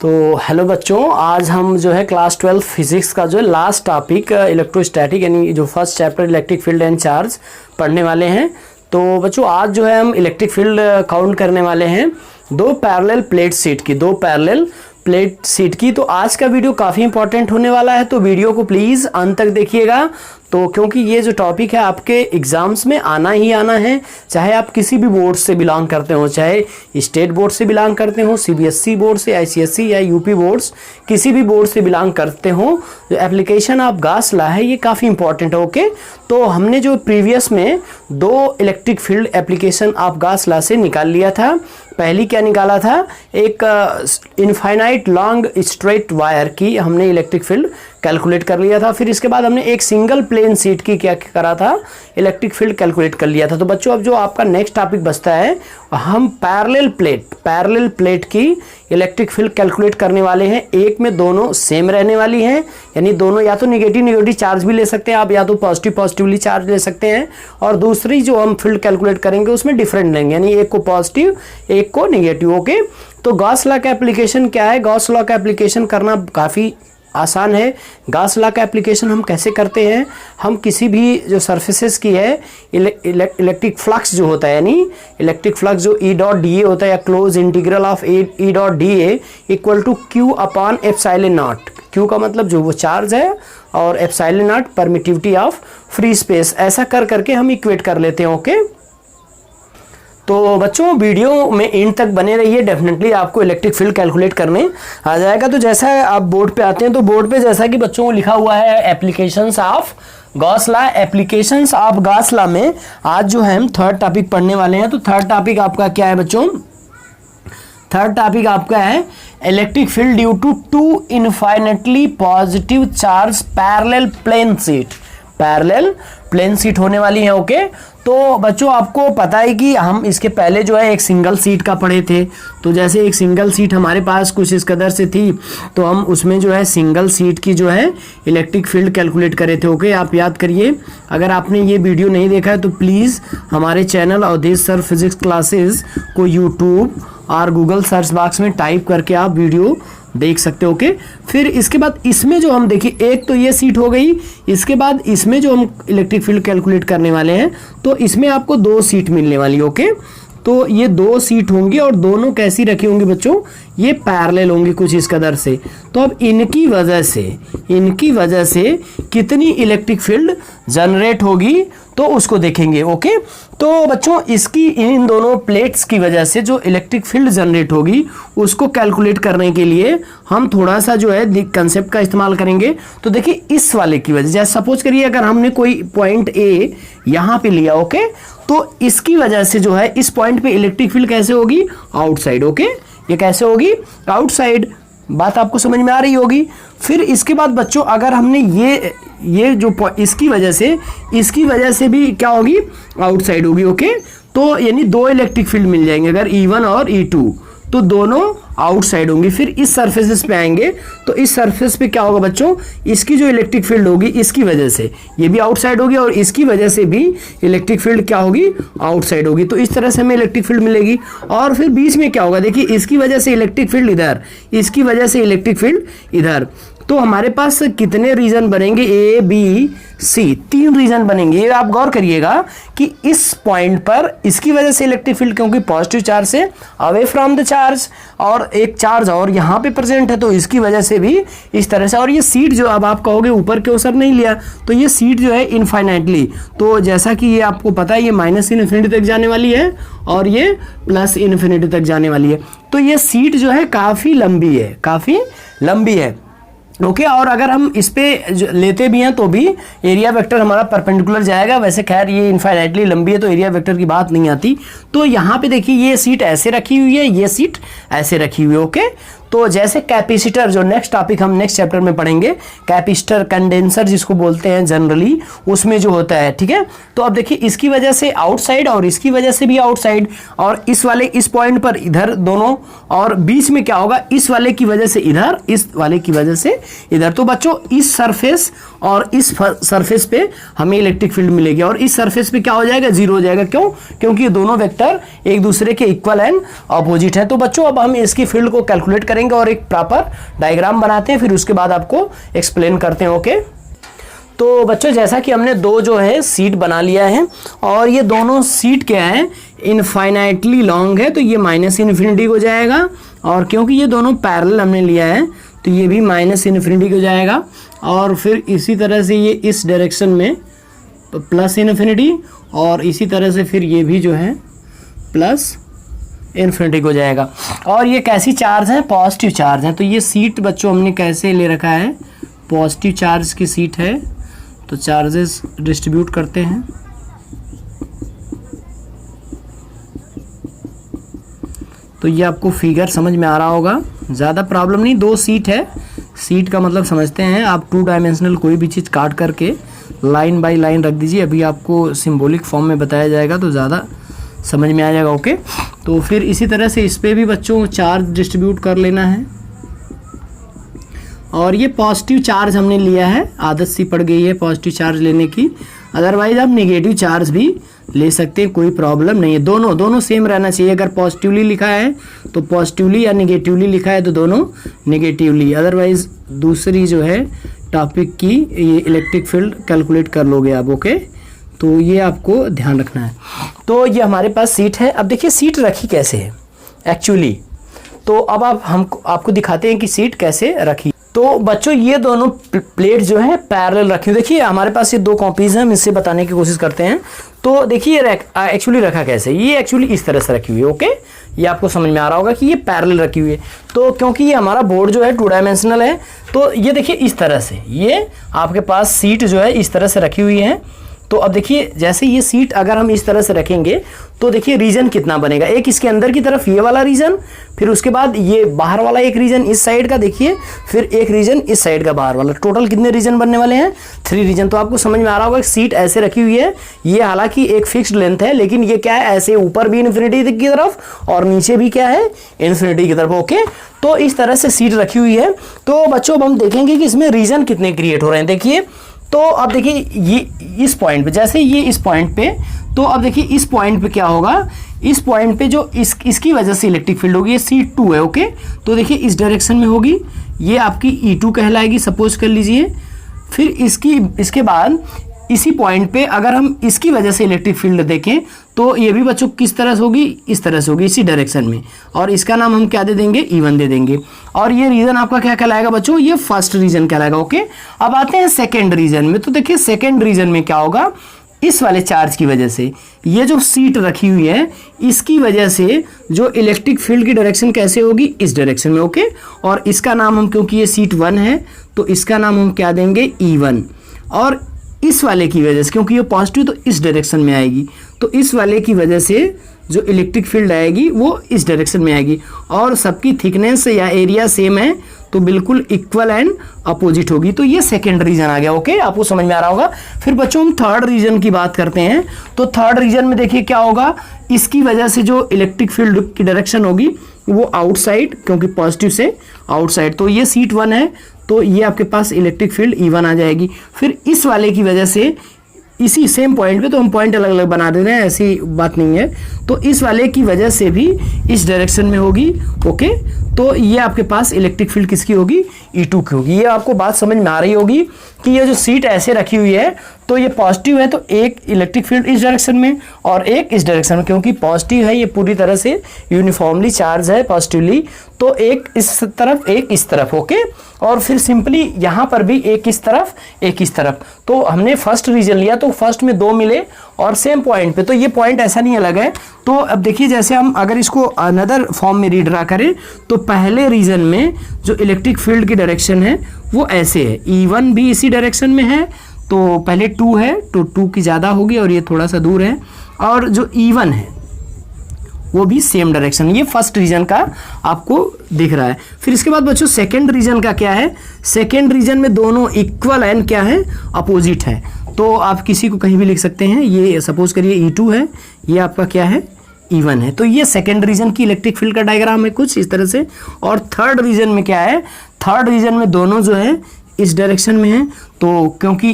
तो हेलो बच्चों, आज हम जो है क्लास 12 फिजिक्स का जो है लास्ट टॉपिक इलेक्ट्रोस्टैटिक यानी जो first chapter electric field and charge पढ़ने वाले हैं। तो बच्चों आज जो है हम इलेक्ट्रिक फील्ड काउंट करने वाले हैं दो पैरेलल प्लेट सीट की। तो आज का वीडियो काफ़ी इंपॉर्टेंट होने वाला है, तो वीडियो को प्लीज़ अंत तक देखिएगा। तो क्योंकि ये जो टॉपिक है आपके एग्जाम्स में आना ही आना है, चाहे आप किसी भी बोर्ड से बिलोंग करते हो, चाहे स्टेट बोर्ड से बिलोंग करते हो, सीबीएसई बोर्ड से, आईसीएसई या यूपी बोर्ड्स, किसी भी बोर्ड से बिलोंग करते हो, जो एप्लीकेशन ऑफ गॉस लॉ है ये काफ़ी इंपॉर्टेंट है। ओके, तो हमने जो प्रीवियस में दो electric field application of Gauss law से निकाल लिया था। पहली क्या निकाला था, एक इनफाइनाइट लॉन्ग स्ट्रेट वायर की हमने इलेक्ट्रिक फील्ड कैलकुलेट कर लिया था। फिर इसके बाद हमने एक सिंगल प्लेन सीट की क्या करा था, इलेक्ट्रिक फील्ड कैलकुलेट कर लिया था। तो बच्चों अब जो आपका नेक्स्ट टॉपिक बचता है, हम पैरेलल प्लेट की इलेक्ट्रिक फील्ड कैलकुलेट करने वाले हैं। एक में दोनों सेम रहने वाली हैं, यानी दोनों या तो निगेटिव चार्ज भी ले सकते हैं आप, या तो पॉजिटिवली चार्ज ले सकते हैं। और दूसरी जो हम फील्ड कैलकुलेट करेंगे उसमें डिफरेंट लेंगे, यानी एक को पॉजिटिव एक को निगेटिव। ओके, तो गॉस लॉ का एप्लीकेशन क्या है, गॉस लॉ का एप्लीकेशन करना काफ़ी आसान है। गॉस लॉ का एप्लीकेशन हम कैसे करते हैं, हम किसी भी जो सरफेसेस की है इलेक्ट्रिक फ्लक्स जो होता है, यानी इलेक्ट्रिक फ्लक्स जो ई डॉट डी ए होता है, या close integral of E dot D A equal to Q upon epsilon naught. Q का मतलब जो वो चार्ज है और epsilon naught permittivity of free space. ऐसा कर करके हम इक्वेट कर लेते हैं। ओके, तो बच्चों वीडियो में एंड तक बने रहिए, डेफिनेटली आपको इलेक्ट्रिक फील्ड कैलकुलेट करने आ जाएगा। तो जैसा आप बोर्ड पे आते हैं, तो बोर्ड पे जैसा कि बच्चों को लिखा हुआ है applications of Gauss law, applications of Gauss law में आज जो है हम थर्ड टॉपिक पढ़ने वाले हैं। तो थर्ड टॉपिक आपका क्या है बच्चों, थर्ड टॉपिक आपका है electric field due to two infinitely positive charge parallel plane sheet होने वाली है। ओके, तो बच्चों आपको पता है कि हम इसके पहले जो है एक सिंगल सीट का पढ़े थे। तो जैसे एक सिंगल सीट हमारे पास कुछ इस कदर से थी, तो हम उसमें जो है सिंगल सीट की जो है इलेक्ट्रिक फील्ड कैलकुलेट करे थे। ओके, आप याद करिए। अगर आपने ये वीडियो नहीं देखा है तो प्लीज़ हमारे channel Avdhesh sir physics classes को यूट्यूब और गूगल सर्च बॉक्स में टाइप करके आप वीडियो देख सकते हो। ओके, फिर इसके बाद इसमें जो हम देखिए, एक तो ये सीट हो गई, इसके बाद इसमें जो हम इलेक्ट्रिक फील्ड कैलकुलेट करने वाले हैं, तो इसमें आपको दो सीट मिलने वाली है। ओके, तो ये दो सीट होंगी और दोनों कैसी रखी होंगी बच्चों, ये पैरेलल होंगी कुछ इस कदर से। तो अब इनकी वजह से कितनी इलेक्ट्रिक फील्ड जनरेट होगी तो उसको देखेंगे। ओके, तो बच्चों इसकी इन दोनों प्लेट्स की वजह से जो इलेक्ट्रिक फील्ड जनरेट होगी उसको कैलकुलेट करने के लिए हम थोड़ा सा जो है कंसेप्ट का इस्तेमाल करेंगे। तो देखिए इस वाले की वजह, जैसे सपोज करिए अगर हमने कोई पॉइंट ए यहाँ पे लिया, ओके, तो इसकी वजह से जो है इस पॉइंट पे इलेक्ट्रिक फील्ड कैसे होगी, आउटसाइड। ओके, ये कैसे होगी, आउटसाइड। बात आपको समझ में आ रही होगी। फिर इसके बाद बच्चों अगर हमने ये जो इसकी वजह से भी क्या होगी, आउटसाइड होगी। ओके, तो यानी दो इलेक्ट्रिक फील्ड मिल जाएंगे, अगर E1 और E2, तो दोनों आउटसाइड होंगी। फिर इस सरफेसेस पे आएंगे, तो इस सरफेस पे क्या होगा बच्चों, इसकी जो इलेक्ट्रिक फील्ड होगी इसकी वजह से ये भी आउटसाइड होगी, और इसकी वजह से भी इलेक्ट्रिक फील्ड क्या होगी, आउटसाइड होगी। तो इस तरह से हमें इलेक्ट्रिक फील्ड मिलेगी। और फिर बीच में क्या होगा, देखिए इसकी वजह से इलेक्ट्रिक फील्ड इधर, इसकी वजह से इलेक्ट्रिक फील्ड इधर। तो हमारे पास कितने रीजन बनेंगे, ए बी सी, तीन रीजन बनेंगे। ये आप गौर करिएगा कि इस पॉइंट पर इसकी वजह से इलेक्ट्रिक फील्ड, क्योंकि पॉजिटिव चार्ज से अवे फ्रॉम द चार्ज, और एक चार्ज और यहाँ पे प्रेजेंट है, तो इसकी वजह से भी इस तरह से। और ये सीट जो अब आप कहोगे ऊपर के ओर नहीं लिया, तो ये सीट जो है इनफाइनाइटली, तो जैसा कि ये आपको पता है ये माइनस इन्फिनिटी तक जाने वाली है और ये प्लस इन्फिनिटी तक जाने वाली है। तो ये सीट जो है काफ़ी लंबी है। ओके, और अगर हम इस पे लेते भी हैं तो भी एरिया वेक्टर हमारा परपेंडिकुलर जाएगा। वैसे खैर ये इनफाइनाइटली लंबी है तो एरिया वेक्टर की बात नहीं आती। तो यहाँ पे देखिए ये सीट ऐसे रखी हुई है, ये सीट ऐसे रखी हुई है। ओके, तो जैसे कैपेसिटर, जो नेक्स्ट टॉपिक हम नेक्स्ट चैप्टर में पढ़ेंगे, कैपेसिटर कंडेंसर जिसको बोलते हैं जनरली, उसमें जो होता है, ठीक है। तो अब देखिए इसकी वजह से आउटसाइड और इसकी वजह से भी आउटसाइड, और इस वाले इस पॉइंट पर इधर दोनों, और बीच में क्या होगा, इस वाले की वजह से इधर, इस वाले की वजह से इधर। तो बच्चों इस सरफेस और इस सरफेस पे हमें इलेक्ट्रिक फील्ड मिलेगी और इस सरफेस पे क्या हो जाएगा, जीरो हो जाएगा। क्यों? क्योंकि ये दोनों वेक्टर एक दूसरे के इक्वल एंड अपोजिट है। तो बच्चों अब हम इसकी फील्ड को कैलकुलेट करेंगे और एक प्रॉपर डायग्राम बनाते हैं, फिर उसके बाद आपको एक्सप्लेन करते हैं। ओके, तो बच्चों जैसा कि हमने दो जो है सीट बना लिया है और ये दोनों सीट क्या है, इनफाइनाइटली लॉन्ग है, तो ये माइनस इन्फिनिटी हो जाएगा। और क्योंकि ये दोनों पैरेलल हमने लिया है तो ये भी माइनस इन्फिनिटी हो जाएगा। और फिर इसी तरह से ये इस डायरेक्शन में तो प्लस इन्फिनिटी, और इसी तरह से फिर ये भी जो है प्लस इन्फिनिटी हो जाएगा। और ये कैसी चार्ज है, पॉजिटिव चार्ज है। तो ये सीट बच्चों हमने कैसे ले रखा है, पॉजिटिव चार्ज की सीट है, तो चार्जेस डिस्ट्रीब्यूट करते हैं। तो ये आपको फिगर समझ में आ रहा होगा, ज़्यादा प्रॉब्लम नहीं। दो सीट है, सीट का मतलब समझते हैं आप, टू डायमेंशनल कोई भी चीज़ काट करके लाइन बाय लाइन रख दीजिए। अभी आपको सिंबॉलिक फॉर्म में बताया जाएगा तो ज़्यादा समझ में आ जाएगा। ओके, तो फिर इसी तरह से इस पर भी बच्चों चार्ज डिस्ट्रीब्यूट कर लेना है। और ये पॉजिटिव चार्ज हमने लिया है, आदत सी पड़ गई है पॉजिटिव चार्ज लेने की, अदरवाइज आप नेगेटिव चार्ज भी ले सकते हैं, कोई प्रॉब्लम नहीं है। दोनों सेम रहना चाहिए। अगर पॉजिटिवली लिखा है तो पॉजिटिवली, या नेगेटिवली लिखा है तो दोनों नेगेटिवली, अदरवाइज दूसरी जो है टॉपिक की ये इलेक्ट्रिक फील्ड कैलकुलेट कर लोगे आप। ओके, तो ये आपको ध्यान रखना है। तो ये हमारे पास सीट है। अब देखिए सीट रखी कैसे है एक्चुअली, तो अब आपको दिखाते हैं कि सीट कैसे रखी। तो बच्चों ये दोनों प्लेट जो है पैरेलल रखी हुई। देखिए हमारे पास ये दो कॉपीज हैं, हम इससे बताने की कोशिश करते हैं। तो देखिए एक्चुअली रखा कैसे, ये एक्चुअली इस तरह से रखी हुई है। ओके, ये आपको समझ में आ रहा होगा कि ये पैरेलल रखी हुई है। तो क्योंकि ये हमारा बोर्ड जो है टू डायमेंशनल है, तो ये देखिए इस तरह से ये आपके पास सीट जो है इस तरह से रखी हुई है। तो अब देखिए जैसे ये सीट अगर हम इस तरह से रखेंगे तो देखिए रीजन कितना बनेगा, एक इसके अंदर की तरफ ये वाला रीजन, फिर उसके बाद ये बाहर वाला एक रीजन इस साइड का देखिए, फिर एक रीजन इस साइड का बाहर वाला, टोटल कितने रीजन बनने वाले हैं, 3 रीजन। तो आपको समझ में आ रहा होगा सीट ऐसे रखी हुई है। ये हालांकि एक फिक्स्ड लेंथ है, लेकिन ये क्या है, ऐसे ऊपर भी इन्फिनिटी की तरफ और नीचे भी क्या है, इन्फिनिटी की तरफ। ओके, तो इस तरह से सीट रखी हुई है। तो बच्चों अब हम देखेंगे कि इसमें रीजन कितने क्रिएट हो रहे हैं। देखिए तो अब देखिए ये इस पॉइंट पे, जैसे ये इस पॉइंट पे, तो अब देखिए इस पॉइंट पे क्या होगा, इस पॉइंट पे जो इसकी वजह से इलेक्ट्रिक फील्ड होगी, ये C2 है। ओके, तो देखिए इस डायरेक्शन में होगी, ये आपकी E2 कहलाएगी, सपोज कर लीजिए। फिर इसके बाद इसी पॉइंट पे अगर हम इसकी वजह से इलेक्ट्रिक फील्ड देखें तो ये भी बच्चों किस तरह से होगी, इस तरह से होगी, इसी डायरेक्शन में, और इसका नाम हम क्या दे देंगे, E1 दे देंगे। और ये रीजन आपका क्या कहलाएगा बच्चों, ये फर्स्ट रीजन कहलाएगा। ओके, अब आते हैं सेकेंड रीजन में। तो देखिए सेकेंड रीजन में क्या होगा, इस वाले चार्ज की वजह से ये जो सीट रखी हुई है इसकी वजह से जो इलेक्ट्रिक फील्ड की डायरेक्शन कैसे होगी, इस डायरेक्शन में। ओके, और इसका नाम हम, क्योंकि ये सीट 1 है तो इसका नाम हम क्या देंगे, E1। और इस वाले की वजह से, क्योंकि ये पॉजिटिव तो इस डायरेक्शन में आएगी, तो इस वाले की वजह से जो इलेक्ट्रिक फील्ड आएगी वो इस डायरेक्शन में आएगी। और सबकी थिकनेस या एरिया सेम है तो बिल्कुल इक्वल एंड अपोजिट होगी। तो ये सेकेंड रीजन आ गया। ओके, आपको समझ में आ रहा होगा। फिर बच्चों हम थर्ड रीजन की बात करते हैं। तो थर्ड रीजन में देखिए क्या होगा, इसकी वजह से जो इलेक्ट्रिक फील्ड की डायरेक्शन होगी वो आउटसाइड, क्योंकि पॉजिटिव से आउटसाइड। तो ये सीट 1 है तो ये आपके पास इलेक्ट्रिक फील्ड E1 आ जाएगी। फिर इस वाले की वजह से इसी सेम पॉइंट पे, तो हम पॉइंट अलग अलग बना दे रहे हैं, ऐसी बात नहीं है, तो इस वाले की वजह से भी इस डायरेक्शन में होगी। ओके, तो ये आपके पास इलेक्ट्रिक फील्ड किसकी होगी, E2 की होगी। ये आपको बात समझ में आ रही होगी कि ये जो सीट ऐसे रखी हुई है तो ये पॉजिटिव है तो एक इलेक्ट्रिक फील्ड इस डायरेक्शन में और एक इस डायरेक्शन में, क्योंकि पॉजिटिव है, ये पूरी तरह से यूनिफॉर्मली चार्ज है पॉजिटिवली, तो एक इस तरफ एक इस तरफ। ओके, और फिर सिंपली यहाँ पर भी एक इस तरफ एक इस तरफ। तो हमने फर्स्ट रीजन लिया तो फर्स्ट में 2 मिले और सेम पॉइंट पे, तो ये पॉइंट ऐसा नहीं अलग है। तो अब देखिए जैसे हम अगर इसको अनदर फॉर्म में रीड करें तो पहले रीजन में जो इलेक्ट्रिक फील्ड की डायरेक्शन है वो ऐसे है, E1 भी इसी डायरेक्शन में है, तो पहले 2 है तो 2 की ज़्यादा होगी और ये थोड़ा सा दूर है, और जो E1 है वो भी सेम डायरेक्शन, ये फर्स्ट रीजन का आपको दिख रहा है। फिर इसके बाद बच्चों सेकंड रीजन का क्या है, सेकंड रीजन में दोनों इक्वल एंड क्या है, अपोजिट है। तो आप किसी को कहीं भी लिख सकते हैं, ये सपोज करिए E2 है, ये आपका क्या है, E1 है। तो ये सेकंड रीजन की इलेक्ट्रिक फील्ड का डायग्राम है कुछ इस तरह से। और थर्ड रीजन में क्या है, थर्ड रीजन में दोनों जो है इस डायरेक्शन में है, तो क्योंकि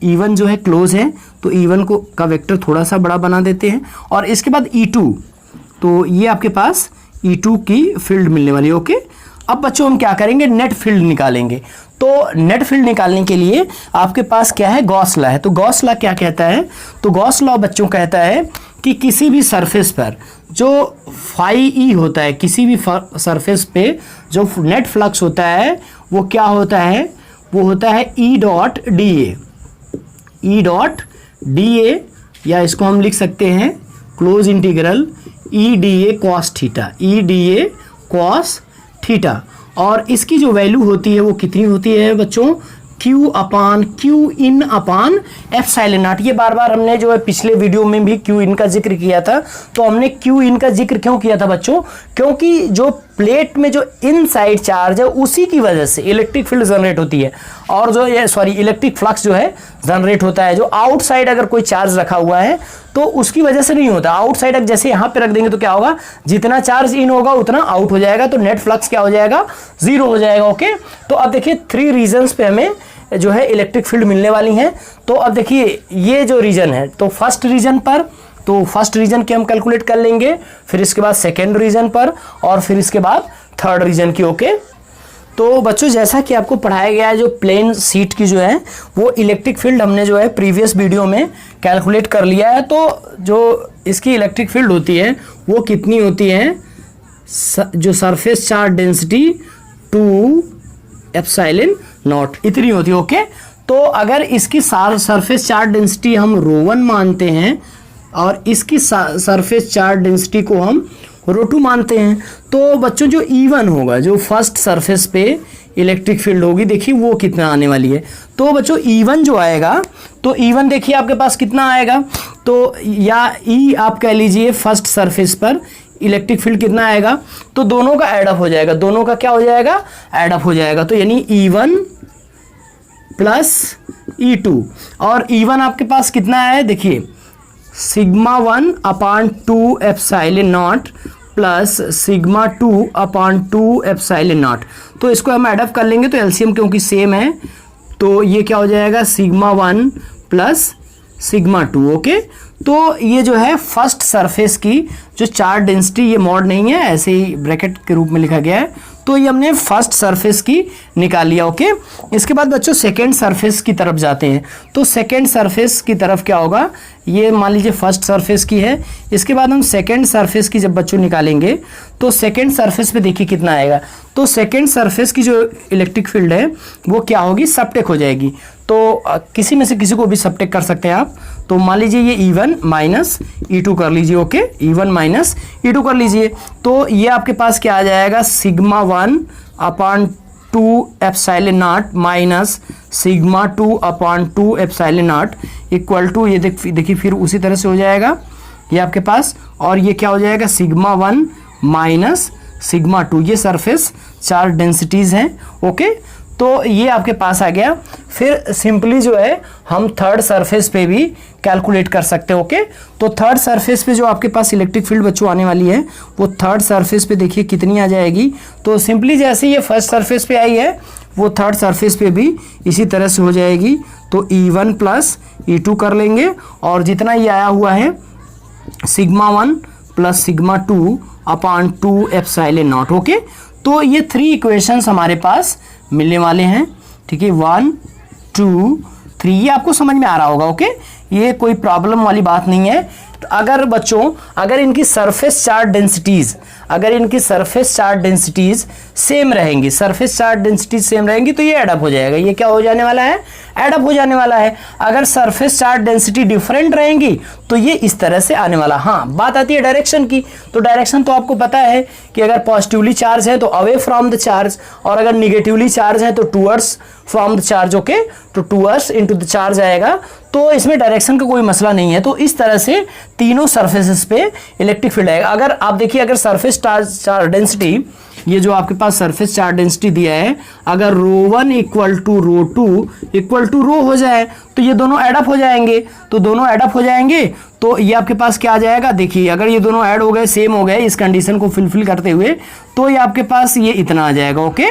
E1 जो है क्लोज है तो E1 को का वेक्टर थोड़ा सा बड़ा बना देते हैं। और इसके बाद E2, तो ये आपके पास E2 की फील्ड मिलने वाली है। ओके, अब बच्चों हम क्या करेंगे, नेट फील्ड निकालेंगे। तो नेट फील्ड निकालने के लिए आपके पास क्या है, गॉस लॉ है। तो गॉस लॉ क्या कहता है, तो गॉस लॉ बच्चों कहता है कि किसी भी सरफेस पर जो फाई ई होता है, किसी भी सरफेस पे जो नेट फ्लक्स होता है वो क्या होता है, वो होता है ई डॉट डी ए। ई डॉट डी ए, या इसको हम लिख सकते हैं close integral E D A cos theta, E D A cos theta. और इसकी जो वैल्यू होती है वो कितनी होती है बच्चों, Q upon Q in upon epsilon not. ये बार बार हमने जो है पिछले वीडियो में भी Q इन का जिक्र किया था। तो हमने Q इन का जिक्र क्यों किया था बच्चों, क्योंकि जो प्लेट में जो इनसाइड चार्ज है उसी की वजह से इलेक्ट्रिक फील्ड जनरेट होती है, और जो ये इलेक्ट्रिक फ्लक्स जो है जनरेट होता है। जो आउटसाइड अगर कोई चार्ज रखा हुआ है तो उसकी वजह से नहीं होता। आउटसाइड जैसे यहाँ पे रख देंगे तो क्या होगा, जितना चार्ज इन होगा उतना आउट हो जाएगा, तो नेट फ्लक्स क्या हो जाएगा, जीरो हो जाएगा। ओके, तो अब देखिए 3 रीजन्स पे हमें जो है इलेक्ट्रिक फील्ड मिलने वाली हैं। तो अब देखिए ये जो रीजन है, तो फर्स्ट रीजन पर, तो फर्स्ट रीजन की हम कैलकुलेट कर लेंगे, फिर इसके बाद सेकेंड रीजन पर, और फिर इसके बाद थर्ड रीजन की। ओके, तो बच्चों जैसा कि आपको पढ़ाया गया है, जो प्लेन शीट की जो है वो इलेक्ट्रिक फील्ड हमने जो है प्रीवियस वीडियो में कैलकुलेट कर लिया है। तो जो इसकी इलेक्ट्रिक फील्ड होती है वो कितनी होती है, जो surface charge density 2 epsilon not इतनी होती है। ओके, तो अगर इसकी सरफेस चार्ज डेंसिटी हम ρ1 मानते हैं और इसकी सरफेस चार्ज डेंसिटी को हम ρ2 मानते हैं, तो बच्चों जो E1 होगा, जो फर्स्ट सरफेस पे इलेक्ट्रिक फील्ड होगी, देखिए वो कितना आने वाली है। तो बच्चों E1 जो आएगा, तो E1 देखिए आपके पास कितना आएगा, तो या E आप कह लीजिए फर्स्ट सरफेस पर इलेक्ट्रिक फील्ड कितना आएगा, तो दोनों का एडअप हो जाएगा, दोनों का क्या हो जाएगा, एडअप हो जाएगा। तो यानी E1 प्लस E2, और E1 आपके पास कितना है, देखिए sigma 1 upon 2 epsilon not plus sigma 2 upon 2 epsilon not. तो इसको हम एडअप कर लेंगे तो एलसीएम क्योंकि सेम है, तो ये क्या हो जाएगा, सिग्मा 1 प्लस सिग्मा 2। ओके, तो ये जो है फर्स्ट सरफेस की जो चार्ज डेंसिटी, ये मॉड नहीं है, ऐसे ही ब्रैकेट के रूप में लिखा गया है, तो ये हमने फर्स्ट सरफेस की निकाल लिया। ओके, इसके बाद बच्चों सेकेंड सरफेस की तरफ जाते हैं। तो सेकेंड सरफेस की तरफ क्या होगा, ये मान लीजिए फर्स्ट सरफेस की है, इसके बाद हम सेकेंड सरफेस की जब बच्चों निकालेंगे तो सेकेंड सरफेस पे देखिए कितना आएगा। तो सेकेंड सरफेस की जो इलेक्ट्रिक फील्ड है वो क्या होगी, सबटेक हो जाएगी। तो किसी में से किसी को भी सबटेक कर सकते हैं आप। तो मान लीजिए ये E1 माइनस E2 कर लीजिए। ओके, E1 माइनस E2 कर लीजिए, तो ये आपके पास क्या आ जाएगा, sigma 1 upon 2 epsilon naught minus sigma 2 upon 2 epsilon naught equal to, ये देखिए फिर उसी तरह से हो जाएगा ये आपके पास, और ये क्या हो जाएगा, सिग्मा 1 माइनस सिग्मा 2। ये सरफेस चार्ज डेंसिटीज हैं। ओके, तो ये आपके पास आ गया। फिर सिंपली जो है हम थर्ड सरफेस पे भी कैलकुलेट कर सकते हैं। ओके, तो थर्ड सरफेस पे जो आपके पास इलेक्ट्रिक फील्ड बच्चों आने वाली है वो थर्ड सरफेस पे देखिए कितनी आ जाएगी। तो सिंपली जैसे ये फर्स्ट सरफेस पे आई है वो थर्ड सरफेस पे भी इसी तरह से हो जाएगी। तो E1 प्लस E2 कर लेंगे, और जितना ये आया हुआ है sigma 1 plus sigma 2 upon 2 epsilon not. Okay, तो ये 3 इक्वेशंस हमारे पास मिलने वाले हैं। ठीक है, 1 2 3, ये आपको समझ में आ रहा होगा। ओके, ये कोई प्रॉब्लम वाली बात नहीं है। तो अगर बच्चों अगर इनकी सरफेस चार्ज डेंसिटीज सेम रहेंगी, सरफेस चार्ज डेंसिटीज सेम रहेंगी, तो ये एडअप हो जाएगा। ये क्या हो जाने वाला है, एडअप हो जाने वाला है। अगर सरफेस चार्ज डेंसिटी डिफरेंट रहेंगी तो ये इस तरह से आने वाला। हाँ, बात आती है डायरेक्शन की, तो डायरेक्शन तो आपको पता है कि अगर पॉजिटिवली चार्ज है तो अवे फ्रॉम द चार्ज, और अगर निगेटिवली चार्ज है तो towards from the charge. Okay, तो टूवर्ड्स इनटू द चार्ज आएगा, तो इसमें डायरेक्शन का कोई मसला नहीं है। तो इस तरह से तीनों सरफेसेस पे इलेक्ट्रिक फील्ड आएगा। अगर आप देखिए, अगर सरफेस चार्ज डेंसिटी, ये जो आपके पास सरफेस चार्ज डेंसिटी दिया है, अगर ρ1 इक्वल टू ρ2 इक्वल टू रो हो जाए तो ये दोनों एडअप हो जाएंगे। तो दोनों एडअप हो जाएंगे तो ये आपके पास क्या आ जाएगा, देखिए अगर ये दोनों ऐड हो गए, सेम हो गए इस कंडीशन को फुलफिल करते हुए, तो ये आपके पास ये इतना आ जाएगा। ओके,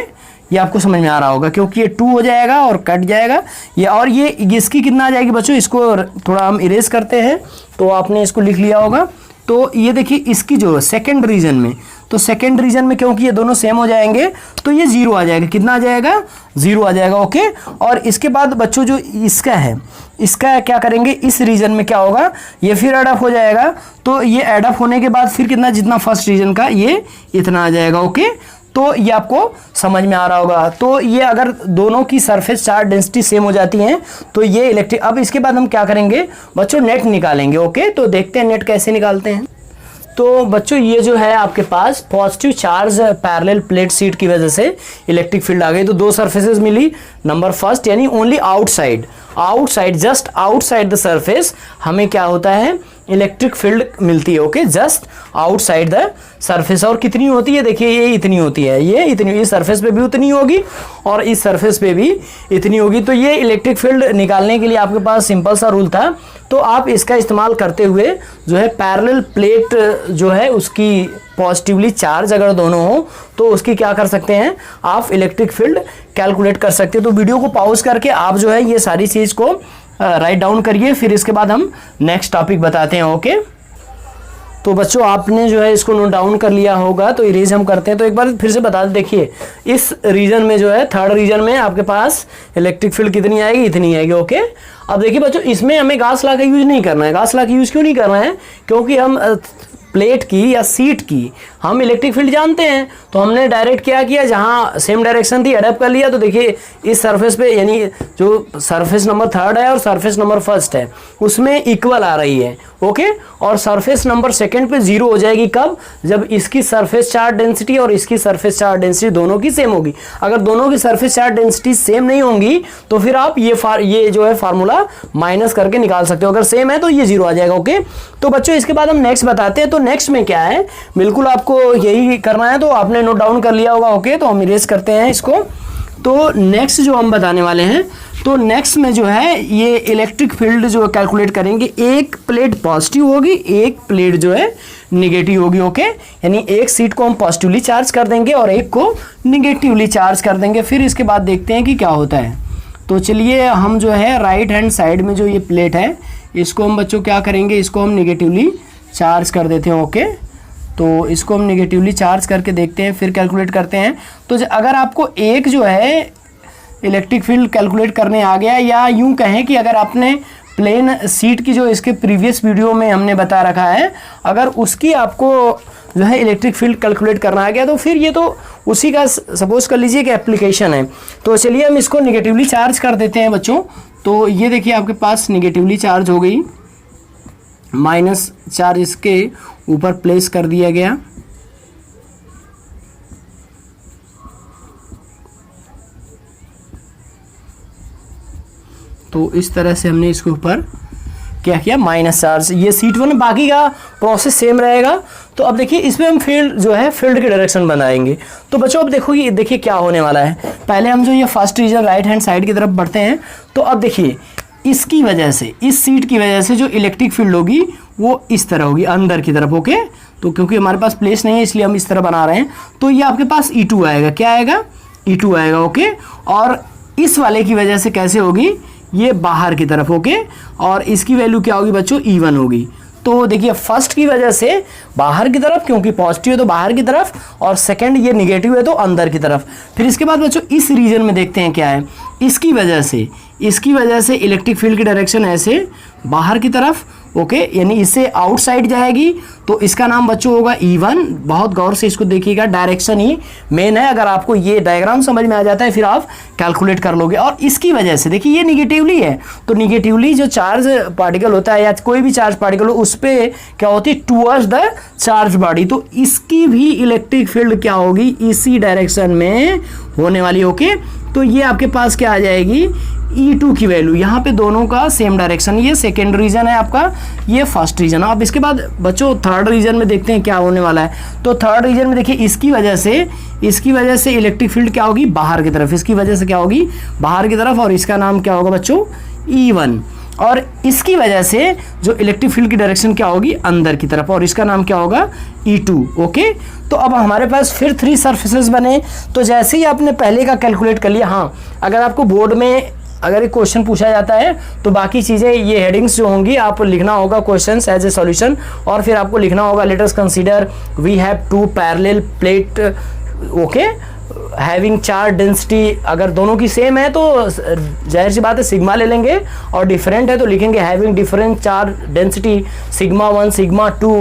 ये आपको समझ में आ रहा होगा, क्योंकि ये 2 हो जाएगा और कट जाएगा ये, और ये इसकी कितना आ जाएगी बच्चों, इसको थोड़ा हम इरेज करते हैं, तो आपने इसको लिख लिया होगा। तो ये देखिए इसकी जो सेकंड रीजन में, तो सेकंड रीजन में क्योंकि ये दोनों सेम हो जाएंगे तो ये 0 आ जाएगा। कितना आ जाएगा, 0 आ जाएगा। ओके, और इसके बाद बच्चों जो इसका है, इसका क्या करेंगे, इस रीजन में क्या होगा, ये फिर एड अप हो जाएगा। तो ये एड अप होने के बाद फिर कितना, जितना फर्स्ट रीजन का ये इतना आ जाएगा। ओके, तो ये आपको समझ में आ रहा होगा। तो ये अगर दोनों की सरफेस चार्ज डेंसिटी सेम हो जाती हैं तो ये इलेक्ट्रिक। अब इसके बाद हम क्या करेंगे बच्चों, नेट निकालेंगे। ओके, तो देखते हैं नेट कैसे निकालते हैं। तो बच्चों ये जो है आपके पास positive charge parallel plate sheet की वजह से इलेक्ट्रिक फील्ड आ गई। तो 2 सरफेसेस मिली। नंबर फर्स्ट यानी only outside, just outside the surface हमें क्या होता है, इलेक्ट्रिक फील्ड मिलती है। Okay, just outside the surface. और कितनी होती है, देखिए ये इतनी होती है, ये इतनी, इस सरफेस पे भी उतनी होगी और इस सरफेस पे भी इतनी होगी। तो ये इलेक्ट्रिक फील्ड निकालने के लिए आपके पास सिंपल सा रूल था। तो आप इसका इस्तेमाल करते हुए जो है पैरेलल प्लेट जो है उसकी पॉजिटिवली चार्ज अगर दोनों हो तो उसकी क्या कर सकते हैं, आप इलेक्ट्रिक फील्ड कैलकुलेट कर सकते हैं। तो वीडियो को पॉज करके आप जो है ये सारी चीज़ को राइट डाउन करिए, फिर इसके बाद हम नेक्स्ट टॉपिक बताते हैं। ओके, तो बच्चों आपने जो है इसको नोट डाउन कर लिया होगा, तो इरेज हम करते हैं। तो एक बार फिर से बता दें, देखिए इस रीजन में जो है, थर्ड रीजन में आपके पास इलेक्ट्रिक फील्ड कितनी आएगी, इतनी आएगी। ओके, अब देखिए बच्चों इसमें हमें गाउस लॉ का यूज नहीं करना है। गाउस लॉ का यूज क्यों नहीं करना है, क्योंकि हम प्लेट की या सीट की हम इलेक्ट्रिक फील्ड जानते हैं। तो हमने डायरेक्ट क्या किया, जहाँ सेम डायरेक्शन थी अडेप्ट कर लिया। तो देखिए इस सरफेस पे, यानी जो सरफेस नंबर 3 है और सरफेस नंबर 1 है उसमें इक्वल आ रही है। ओके, और सरफेस नंबर 2 पे 0 हो जाएगी। कब, जब इसकी सरफेस चार्ज डेंसिटी और इसकी सरफेस चार्ज डेंसिटी दोनों की सेम होगी। अगर दोनों की सरफेस चार्ज डेंसिटी सेम नहीं होंगी तो फिर आप ये जो है फार्मूला माइनस करके निकाल सकते हो। अगर सेम है तो ये 0 आ जाएगा। ओके, तो बच्चों इसके बाद हम नेक्स्ट बताते हैं। तो नेक्स्ट में क्या है, बिल्कुल आपको यही करना है, तो आपने नोट डाउन कर लिया होगा। ओके, तो हम इरेज करते हैं इसको। तो नेक्स्ट जो हम बताने वाले हैं, तो नेक्स्ट में जो है ये इलेक्ट्रिक फील्ड जो कैलकुलेट करेंगे, एक प्लेट पॉजिटिव होगी, एक प्लेट जो है निगेटिव होगी। ओके, यानी एक सीट को हम पॉजिटिवली चार्ज कर देंगे और एक को निगेटिवली चार्ज कर देंगे। फिर इसके बाद देखते हैं कि क्या होता है। तो चलिए हम जो है राइट हैंड साइड में जो ये प्लेट है इसको हम बच्चों क्या करेंगे, इसको हम निगेटिवली चार्ज कर देते हैं। ओके, तो इसको हम निगेटिवली चार्ज करके देखते हैं, फिर कैलकुलेट करते हैं। तो अगर आपको एक जो है इलेक्ट्रिक फील्ड कैलकुलेट करने आ गया, या यूं कहें कि अगर आपने प्लेन सीट की जो इसके प्रीवियस वीडियो में हमने बता रखा है, अगर उसकी आपको जो है इलेक्ट्रिक फील्ड कैलकुलेट करना आ गया, तो फिर ये तो उसी का सपोज कर लीजिए कि एप्लीकेशन है। तो चलिए हम इसको निगेटिवली चार्ज कर देते हैं बच्चों। तो ये देखिए आपके पास निगेटिवली चार्ज हो गई, माइनस चार्ज इसके ऊपर प्लेस कर दिया गया। तो इस तरह से हमने इसके ऊपर क्या किया, माइनस चार्ज। ये सीट 1, बाकी का प्रोसेस सेम रहेगा। तो अब देखिए इसमें हम फील्ड जो है फील्ड की डायरेक्शन बनाएंगे। तो बच्चों अब देखो ये देखिए क्या होने वाला है। पहले हम जो ये first region right hand side की तरफ बढ़ते हैं। तो अब देखिए इसकी वजह से, इस सीट की वजह से जो इलेक्ट्रिक फील्ड होगी वो इस तरह होगी, अंदर की तरफ। ओके, तो क्योंकि हमारे पास प्लेस नहीं है इसलिए हम इस तरह बना रहे हैं। तो ये आपके पास E2 आएगा। क्या आएगा, E2 आएगा। ओके, और इस वाले की वजह से कैसे होगी, ये बाहर की तरफ। ओके, और इसकी वैल्यू क्या होगी बच्चों, E1 होगी। तो देखिए फर्स्ट की वजह से बाहर की तरफ, क्योंकि पॉजिटिव है तो बाहर की तरफ, और सेकंड ये निगेटिव है तो अंदर की तरफ। फिर इसके बाद बच्चों इस रीजन में देखते हैं क्या है। इसकी वजह से इलेक्ट्रिक फील्ड की डायरेक्शन ऐसे बाहर की तरफ। ओके, यानी इससे आउटसाइड जाएगी। तो इसका नाम बच्चों होगा E1। बहुत गौर से इसको देखिएगा, डायरेक्शन ही मेन है। अगर आपको ये डायग्राम समझ में आ जाता है फिर आप कैलकुलेट कर लोगे। और इसकी वजह से देखिए ये निगेटिवली है, तो निगेटिवली जो चार्ज पार्टिकल होता है या कोई भी चार्ज पार्टिकल हो उस पर क्या होती है, टूवर्ड्स द चार्ज बॉडी। तो इसकी भी इलेक्ट्रिक फील्ड क्या होगी, इसी डायरेक्शन में होने वाली। ओके, तो ये आपके पास क्या आ जाएगी, E2 की वैल्यू। यहाँ पे दोनों का सेम डायरेक्शन। ये सेकेंड रीजन है आपका, ये फर्स्ट रीजन। अब इसके बाद बच्चों थर्ड रीजन में देखते हैं क्या होने वाला है। तो थर्ड रीजन में देखिए इसकी वजह से इलेक्ट्रिक फील्ड क्या होगी, बाहर की तरफ। इसकी वजह से क्या होगी, बाहर की तरफ, और इसका नाम क्या होगा बच्चों, E1। और इसकी वजह से जो इलेक्ट्रिक फील्ड की डायरेक्शन क्या होगी, अंदर की तरफ, और इसका नाम क्या होगा, E2। ओके, तो अब हमारे पास फिर 3 सरफेसेस बने। तो जैसे ही आपने पहले का कैलकुलेट कर लिया, हाँ अगर आपको बोर्ड में अगर एक क्वेश्चन पूछा जाता है तो बाकी चीज़ें ये हेडिंग्स जो होंगी आप लिखना होगा क्वेश्चंस एज ए सॉल्यूशन, और फिर आपको लिखना होगा let us consider we have 2 parallel plate, okay, having charge density. अगर दोनों की सेम है तो जाहिर सी बात है सिग्मा ले लेंगे, और डिफरेंट है तो लिखेंगे having different charge density sigma 1 sigma 2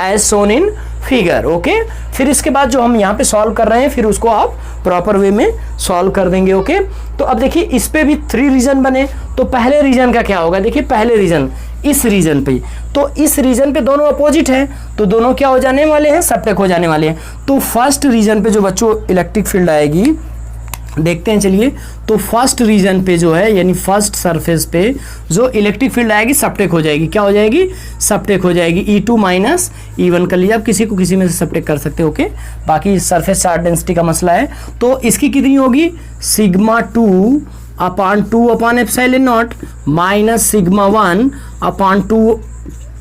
as shown in figure. Okay, फिर इसके बाद जो हम यहाँ पे सॉल्व कर रहे हैं फिर उसको आप प्रॉपर वे में सॉल्व कर देंगे। ओके, तो अब देखिए इस पे भी 3 रीजन बने। तो पहले रीजन का क्या होगा, देखिए पहले रीजन इस रीजन पे, तो इस रीजन पे दोनों अपोजिट हैं तो दोनों क्या हो जाने वाले हैं, सबटेक हो जाने वाले हैं। तो फर्स्ट रीजन पे जो बच्चों इलेक्ट्रिक फील्ड आएगी देखते हैं, चलिए। तो फर्स्ट रीजन पे जो है यानी फर्स्ट सरफेस पे जो इलेक्ट्रिक फील्ड आएगी सबटेक हो जाएगी, क्या हो जाएगी, सबटेक हो जाएगी। E2 माइनस E1 कर लीजिए, आप किसी को किसी में से सबटेक कर सकते हो। ओके, बाकी सरफेस चार्ज डेंसिटी का मसला है। तो इसकी कितनी होगी, sigma 2 upon 2 upon epsilon naught minus sigma 1 upon 2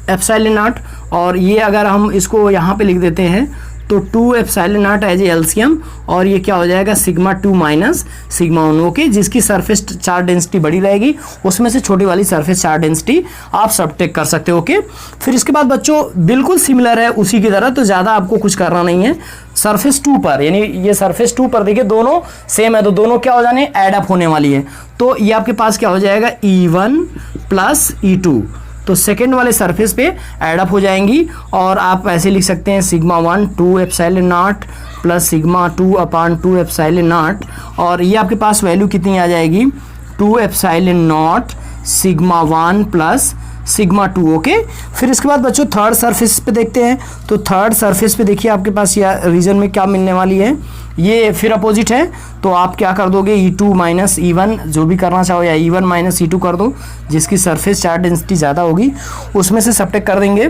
epsilon not, और ये अगर हम इसको यहाँ पे लिख देते हैं तो 2 epsilon naught as a LCM, और ये क्या हो जाएगा सिग्मा 2 माइनस सिग्मा 1। ओके, जिसकी सरफेस चार्ज डेंसिटी बड़ी रहेगी उसमें से छोटी वाली सरफेस चार्ज डेंसिटी आप सबटेक कर सकते हो। ओके, फिर इसके बाद बच्चों बिल्कुल सिमिलर है उसी की तरह, तो ज़्यादा आपको कुछ करना नहीं है। सरफेस 2 पर यानी ये सरफेस 2 पर देखिए दोनों सेम है तो दोनों क्या हो जाने, एड अप होने वाली है। तो ये आपके पास क्या हो जाएगा, E1 प्लस E2, तो सेकेंड वाले सरफेस पे ऐड अप हो जाएंगी, और आप ऐसे लिख सकते हैं sigma 1 2 epsilon not plus sigma 2 upon 2 epsilon not, और ये आपके पास वैल्यू कितनी आ जाएगी, 2 epsilon not sigma 1 plus sigma 2। Okay, फिर इसके बाद बच्चों थर्ड सरफेस पे देखते हैं। तो थर्ड सरफेस पे देखिए आपके पास या रीजन में क्या मिलने वाली है, ये फिर अपोजिट है तो आप क्या कर दोगे, E2 माइनस E1 जो भी करना चाहो, या E1 माइनस E2 कर दो, जिसकी सरफेस चार्ज डेंसिटी ज़्यादा होगी उसमें से सबटेक कर देंगे।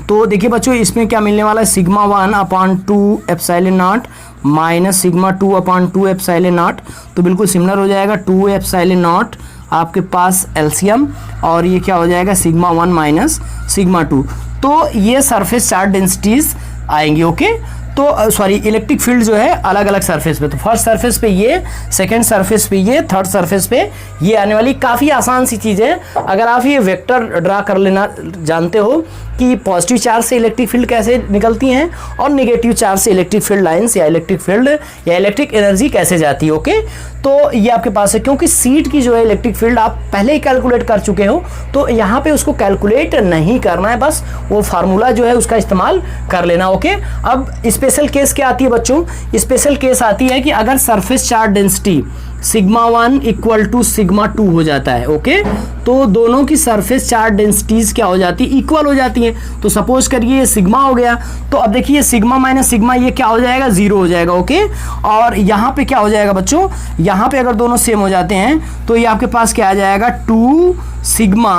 तो देखिए बच्चों इसमें क्या मिलने वाला है, sigma 1 upon 2 epsilon naught minus sigma 2 upon 2 epsilon not, तो बिल्कुल सिमिलर हो जाएगा। 2 एप्सिलॉन नॉट आपके पास एलसीएम, और ये क्या हो जाएगा सिग्मा 1 माइनस सिग्मा 2। तो ये सरफेस चार्ज डेंसिटीज आएंगी। ओके, तो सॉरी इलेक्ट्रिक फील्ड जो है अलग अलग सरफेस पे, तो फर्स्ट सरफेस पे ये, सेकंड सरफेस पे ये, थर्ड सरफेस पे ये आने वाली। काफ़ी आसान सी चीज़ है, अगर आप ये वेक्टर ड्रा कर लेना जानते हो कि पॉजिटिव चार्ज से इलेक्ट्रिक फील्ड कैसे निकलती हैं और नेगेटिव चार्ज से इलेक्ट्रिक फील्ड लाइंस या इलेक्ट्रिक फील्ड या इलेक्ट्रिक एनर्जी कैसे जाती है। ओके, तो ये आपके पास है, क्योंकि सीट की जो है इलेक्ट्रिक फील्ड आप पहले ही कैलकुलेट कर चुके हो तो यहाँ पे उसको कैलकुलेट नहीं करना है, बस वो फार्मूला जो है उसका इस्तेमाल कर लेना। ओके, अब स्पेशल केस क्या आती है बच्चों, स्पेशल केस आती है कि अगर surface charge density sigma 1 equal to sigma 2 हो जाता है। ओके, तो दोनों की सरफेस चार्ज डेंसिटीज क्या हो जाती है, इक्वल हो जाती है। तो सपोज करिए ये सिग्मा हो गया, तो अब देखिए सिग्मा माइनस सिग्मा ये क्या हो जाएगा, 0 हो जाएगा। ओके, और यहाँ पे क्या हो जाएगा बच्चों, यहाँ पे अगर दोनों सेम हो जाते हैं तो ये आपके पास क्या आ जाएगा, 2 सिग्मा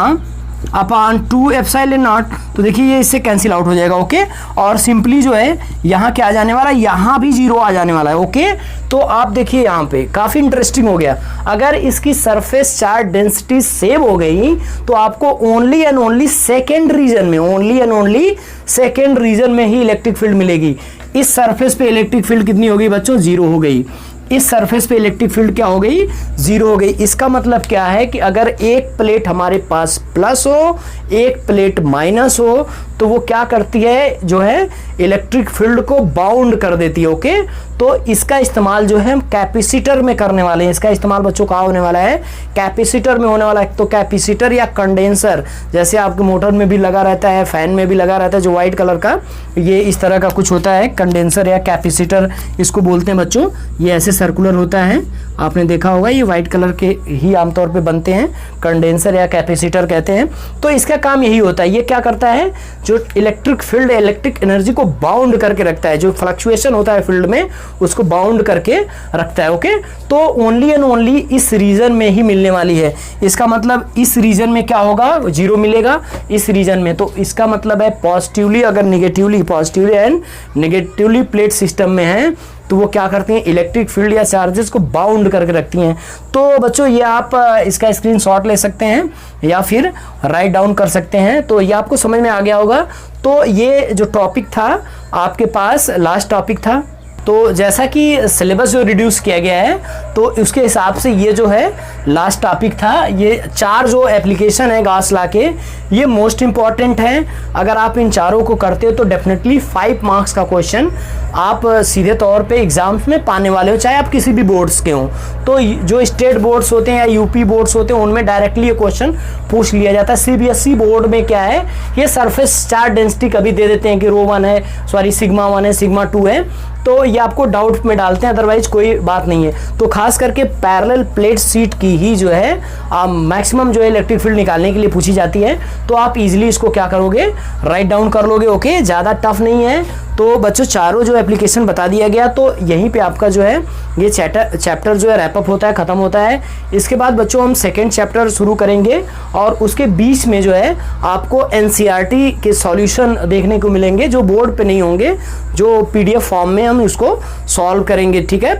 अपॉन 2 एप्सिलॉन नॉट, तो देखिए ये इससे कैंसिल आउट हो जाएगा। ओके, और सिंपली जो है यहाँ क्या आ जाने वाला है, यहाँ भी 0 आ जाने वाला है। ओके, तो आप देखिए यहाँ पे काफ़ी इंटरेस्टिंग हो गया, अगर इसकी सरफेस चार्ज डेंसिटी सेम हो गई तो आपको only and only second region में, only and only second region में ही इलेक्ट्रिक फील्ड मिलेगी। इस सरफेस पे इलेक्ट्रिक फील्ड कितनी हो गई बच्चों, 0 हो गई। इस सरफेस पे इलेक्ट्रिक फील्ड क्या हो गई, 0 हो गई। इसका मतलब क्या है कि अगर एक प्लेट हमारे पास प्लस हो, एक प्लेट माइनस हो, तो वो क्या करती है, जो है इलेक्ट्रिक फील्ड को बाउंड कर देती है। ओके, तो इसका इस्तेमाल जो है हम कैपेसिटर में करने वाले हैं। इसका इस्तेमाल बच्चों कहाँ होने वाला है, कैपेसिटर में होने वाला है। तो कैपेसिटर या कंडेंसर, जैसे आपके मोटर में भी लगा रहता है, फैन में भी लगा रहता है जो व्हाइट कलर का, ये इस तरह का कुछ होता है, कंडेंसर या कैपेसिटर इसको बोलते हैं बच्चों। ये ऐसे सर्कुलर होता है, आपने देखा होगा, ये व्हाइट कलर के ही आमतौर पे बनते हैं, कंडेंसर या कैपेसिटर कहते हैं। तो इसका काम यही होता है, ये क्या करता है, जो इलेक्ट्रिक फील्ड, इलेक्ट्रिक एनर्जी को बाउंड करके रखता है, जो फ्लक्चुएशन होता है फील्ड में उसको बाउंड करके रखता है। ओके, तो ओनली एंड ओनली इस रीजन में ही मिलने वाली है। इसका मतलब इस रीजन में क्या होगा, 0 मिलेगा इस रीजन में। तो इसका मतलब है पॉजिटिवली, अगर negatively, positively and negatively plate system में है तो वो क्या करती हैं, इलेक्ट्रिक फील्ड या चार्जेस को बाउंड करके रखती हैं। तो बच्चों ये आप इसका स्क्रीनशॉट ले सकते हैं या फिर राइट डाउन कर सकते हैं। तो ये आपको समझ में आ गया होगा। तो ये जो टॉपिक था आपके पास लास्ट टॉपिक था। तो जैसा कि सिलेबस जो रिड्यूस किया गया है तो उसके हिसाब से ये जो है लास्ट टॉपिक था। ये 4 जो एप्लीकेशन है गॉस लॉ के, ये मोस्ट इंपॉर्टेंट हैं। अगर आप इन चारों को करते हो तो डेफिनेटली 5 मार्क्स का क्वेश्चन आप सीधे तौर पे एग्जाम्स में पाने वाले हो, चाहे आप किसी भी बोर्ड्स के हों। तो जो स्टेट बोर्ड्स होते हैं या यूपी बोर्ड्स होते हैं उनमें डायरेक्टली ये क्वेश्चन पूछ लिया जाता है। सीबीएसई बोर्ड में क्या है, ये सरफेस चार्ज डेंसिटी कभी दे देते हैं कि ρ1 है, सॉरी सिग्मा 1 है, सिग्मा 2 है, तो ये आपको डाउट में डालते हैं, अदरवाइज कोई बात नहीं है। तो खास करके पैरेलल प्लेट शीट की ही जो है मैक्सिमम जो है इलेक्ट्रिक फील्ड निकालने के लिए पूछी जाती है। तो आप इजीली इसको क्या करोगे, राइट डाउन कर लोगे। ओके, ज़्यादा टफ नहीं है। तो बच्चों चारों जो एप्लीकेशन बता दिया गया, तो यहीं पे आपका जो है ये चैप्टर जो है रैपअप होता है, ख़त्म होता है। इसके बाद बच्चों हम सेकेंड चैप्टर शुरू करेंगे और उसके बीच में जो है आपको एनसीईआरटी के सॉल्यूशन देखने को मिलेंगे जो बोर्ड पे नहीं होंगे, जो पीडीएफ फॉर्म में हम उसको सॉल्व करेंगे। ठीक है,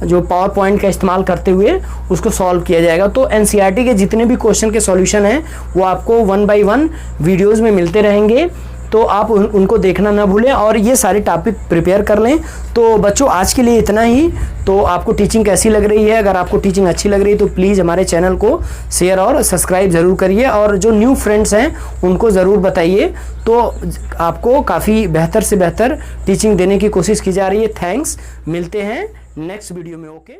जो पावर पॉइंट का इस्तेमाल करते हुए उसको सॉल्व किया जाएगा। तो एनसीईआरटी के जितने भी क्वेश्चन के सॉल्यूशन हैं वो आपको 1 बाय 1 वीडियोज़ में मिलते रहेंगे। तो आप उनको देखना ना भूलें और ये सारे टॉपिक प्रिपेयर कर लें। तो बच्चों आज के लिए इतना ही। तो आपको टीचिंग कैसी लग रही है? अगर आपको टीचिंग अच्छी लग रही है तो प्लीज़ हमारे चैनल को शेयर और सब्सक्राइब ज़रूर करिए और जो न्यू फ्रेंड्स हैं उनको ज़रूर बताइए। तो आपको काफ़ी बेहतर से बेहतर टीचिंग देने की कोशिश की जा रही है। थैंक्स, मिलते हैं नेक्स्ट वीडियो में। ओके।